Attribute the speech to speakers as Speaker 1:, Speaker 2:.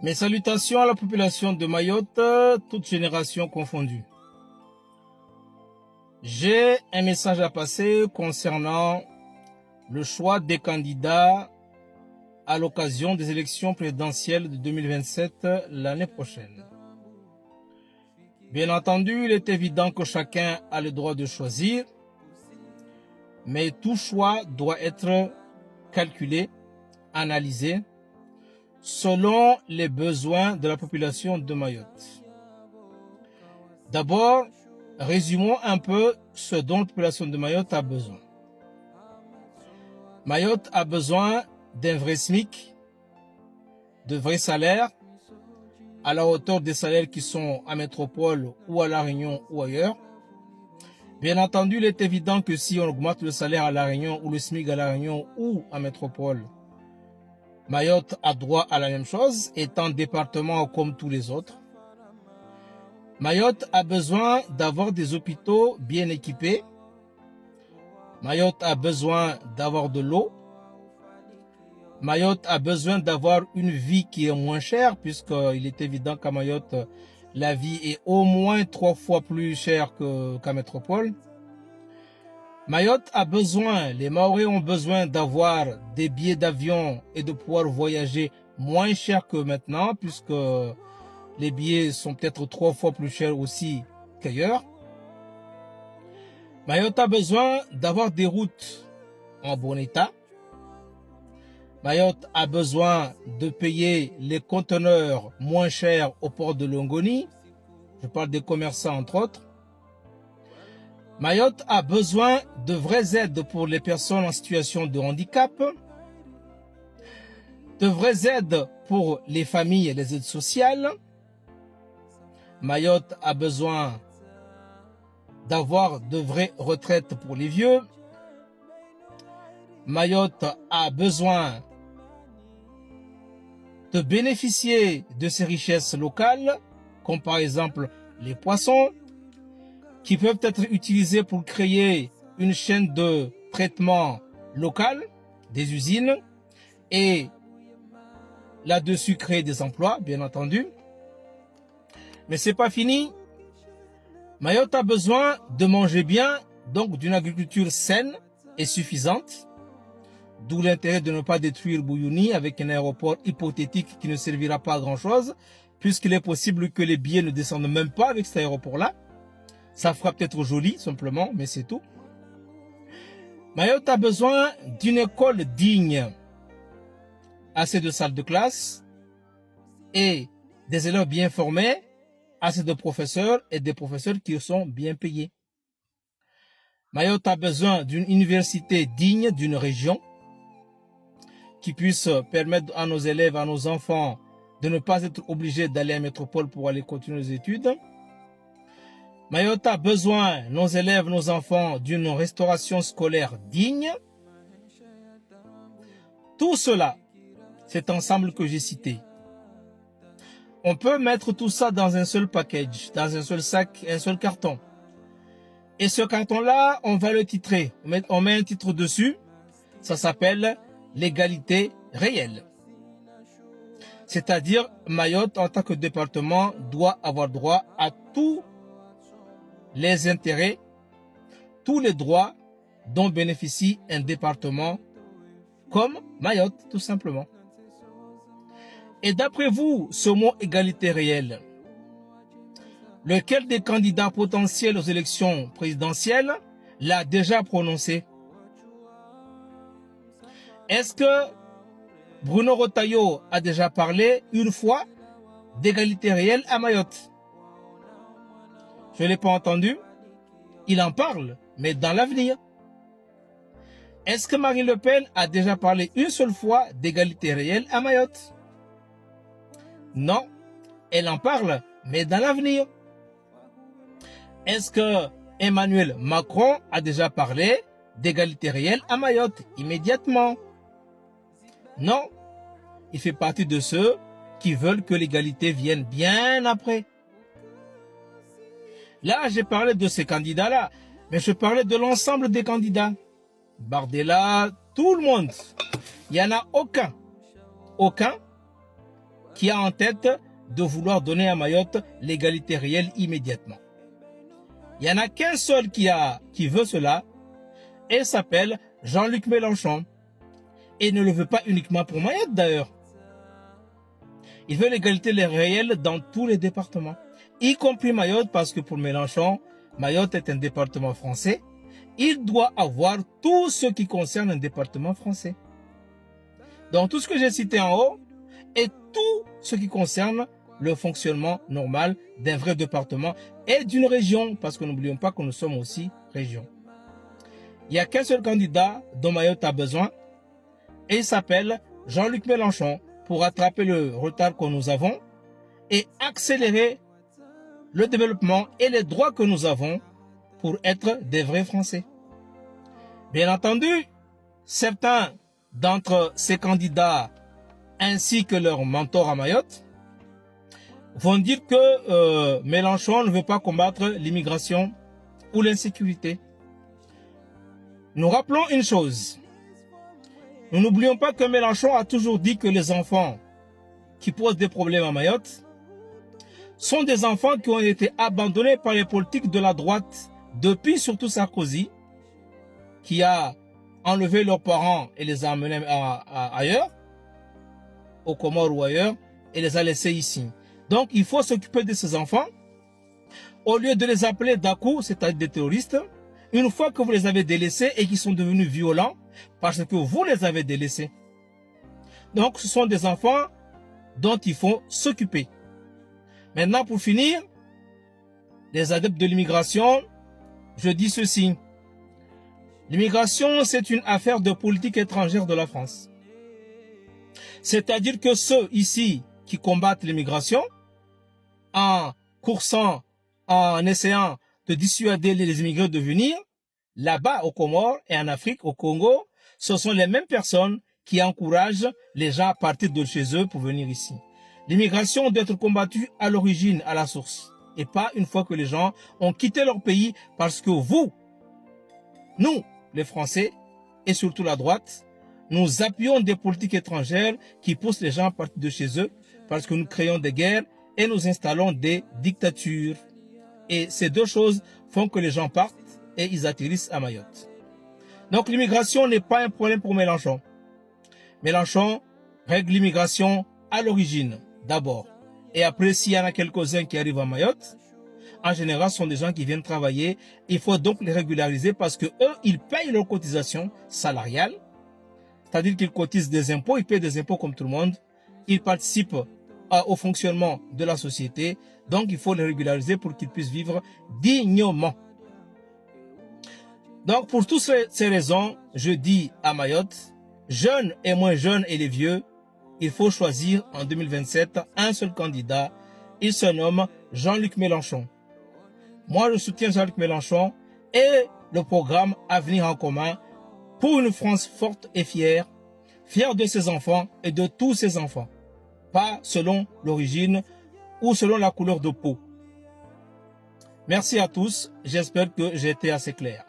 Speaker 1: Mes salutations à la population de Mayotte, toutes générations confondues. J'ai un message à passer concernant le choix des candidats à l'occasion des élections présidentielles de 2027 l'année prochaine. Bien entendu, il est évident que chacun a le droit de choisir, mais tout choix doit être calculé, analysé, selon les besoins de la population de Mayotte. D'abord, résumons un peu ce dont la population de Mayotte a besoin. Mayotte a besoin d'un vrai SMIC, de vrais salaires, à la hauteur des salaires qui sont à Métropole ou à La Réunion ou ailleurs. Bien entendu, il est évident que si on augmente le salaire à La Réunion ou le SMIC à La Réunion ou à Métropole, Mayotte a droit à la même chose, étant département comme tous les autres. Mayotte a besoin d'avoir des hôpitaux bien équipés. Mayotte a besoin d'avoir de l'eau. Mayotte a besoin d'avoir une vie qui est moins chère, puisqu'il est évident qu'à Mayotte, la vie est au moins 3 fois plus chère qu'à Métropole. Mayotte a besoin, les Mahorais ont besoin d'avoir des billets d'avion et de pouvoir voyager moins cher que maintenant, puisque les billets sont peut-être 3 fois plus chers aussi qu'ailleurs. Mayotte a besoin d'avoir des routes en bon état. Mayotte a besoin de payer les conteneurs moins chers au port de Longoni. Je parle des commerçants entre autres. Mayotte a besoin de vraies aides pour les personnes en situation de handicap, de vraies aides pour les familles et les aides sociales. Mayotte a besoin d'avoir de vraies retraites pour les vieux. Mayotte a besoin de bénéficier de ces richesses locales, comme par exemple les poissons, qui peuvent être utilisés pour créer une chaîne de traitement locale, des usines, et là-dessus créer des emplois, bien entendu. Mais c'est pas fini. Mayotte a besoin de manger bien, donc d'une agriculture saine et suffisante, d'où l'intérêt de ne pas détruire Bouyouni avec un aéroport hypothétique qui ne servira pas à grand-chose, puisqu'il est possible que les billets ne descendent même pas avec cet aéroport-là. Ça fera peut-être joli, simplement, mais c'est tout. Mayotte a besoin d'une école digne, assez de salles de classe et des élèves bien formés, assez de professeurs et des professeurs qui sont bien payés. Mayotte a besoin d'une université digne d'une région qui puisse permettre à nos élèves, à nos enfants, de ne pas être obligés d'aller à métropole pour aller continuer les études. Mayotte a besoin, nos élèves, nos enfants, d'une restauration scolaire digne. Tout cela, cet ensemble que j'ai cité, on peut mettre tout ça dans un seul package, dans un seul sac, un seul carton. Et ce carton-là, on va le titrer. On met un titre dessus. Ça s'appelle l'égalité réelle. C'est-à-dire, Mayotte, en tant que département, doit avoir droit à tous les intérêts, tous les droits dont bénéficie un département comme Mayotte, tout simplement. Et d'après vous, ce mot égalité réelle, lequel des candidats potentiels aux élections présidentielles l'a déjà prononcé? Est-ce que Bruno Retailleau a déjà parlé une fois d'égalité réelle à Mayotte? Je ne l'ai pas entendu. Il en parle, mais dans l'avenir. Est-ce que Marine Le Pen a déjà parlé une seule fois d'égalité réelle à Mayotte? Non, elle en parle, mais dans l'avenir. Est-ce que Emmanuel Macron a déjà parlé d'égalité réelle à Mayotte immédiatement? Non, il fait partie de ceux qui veulent que l'égalité vienne bien après. Là, j'ai parlé de ces candidats-là, mais je parlais de l'ensemble des candidats. Bardella, tout le monde. Il n'y en a aucun qui a en tête de vouloir donner à Mayotte l'égalité réelle immédiatement. Il n'y en a qu'un seul qui veut cela, et s'appelle Jean-Luc Mélenchon. Et ne le veut pas uniquement pour Mayotte d'ailleurs. Il veut l'égalité réelle dans tous les départements, y compris Mayotte, parce que pour Mélenchon, Mayotte est un département français. Il doit avoir tout ce qui concerne un département français. Donc tout ce que j'ai cité en haut est tout ce qui concerne le fonctionnement normal d'un vrai département et d'une région, parce que n'oublions pas que nous sommes aussi région. Il n'y a qu'un seul candidat dont Mayotte a besoin, et il s'appelle Jean-Luc Mélenchon, pour rattraper le retard que nous avons et accélérer le développement et les droits que nous avons pour être des vrais Français. Bien entendu, certains d'entre ces candidats ainsi que leurs mentors à Mayotte vont dire que Mélenchon ne veut pas combattre l'immigration ou l'insécurité. Nous rappelons une chose. Nous n'oublions pas que Mélenchon a toujours dit que les enfants qui posent des problèmes à Mayotte sont des enfants qui ont été abandonnés par les politiques de la droite depuis surtout Sarkozy, qui a enlevé leurs parents et les a emmenés ailleurs, aux Comores ou ailleurs, et les a laissés ici. Donc il faut s'occuper de ces enfants, au lieu de les appeler d'acoup, c'est-à-dire des terroristes, une fois que vous les avez délaissés et qu'ils sont devenus violents, parce que vous les avez délaissés. Donc ce sont des enfants dont il faut s'occuper. Maintenant, pour finir, les adeptes de l'immigration, je dis ceci. L'immigration, c'est une affaire de politique étrangère de la France. C'est-à-dire que ceux ici qui combattent l'immigration, en coursant, en essayant de dissuader les immigrés de venir, là-bas aux Comores et en Afrique, au Congo, ce sont les mêmes personnes qui encouragent les gens à partir de chez eux pour venir ici. L'immigration doit être combattue à l'origine, à la source, et pas une fois que les gens ont quitté leur pays, parce que vous, nous, les Français, et surtout la droite, nous appuyons des politiques étrangères qui poussent les gens à partir de chez eux, parce que nous créons des guerres et nous installons des dictatures. Et ces deux choses font que les gens partent et ils atterrissent à Mayotte. Donc l'immigration n'est pas un problème pour Mélenchon. Mélenchon règle l'immigration à l'origine, d'abord. Et après, s'il y en a quelques-uns qui arrivent à Mayotte, en général, ce sont des gens qui viennent travailler. Il faut donc les régulariser parce que eux, ils payent leurs cotisations salariales. C'est-à-dire qu'ils cotisent des impôts, ils payent des impôts comme tout le monde. Ils participent au fonctionnement de la société. Donc, il faut les régulariser pour qu'ils puissent vivre dignement. Donc, pour toutes ces raisons, je dis à Mayotte, jeunes et moins jeunes et les vieux, il faut choisir en 2027 un seul candidat. Il se nomme Jean-Luc Mélenchon. Moi, je soutiens Jean-Luc Mélenchon et le programme Avenir en commun pour une France forte et fière, fière de ses enfants et de tous ses enfants, pas selon l'origine ou selon la couleur de peau. Merci à tous, j'espère que j'ai été assez clair.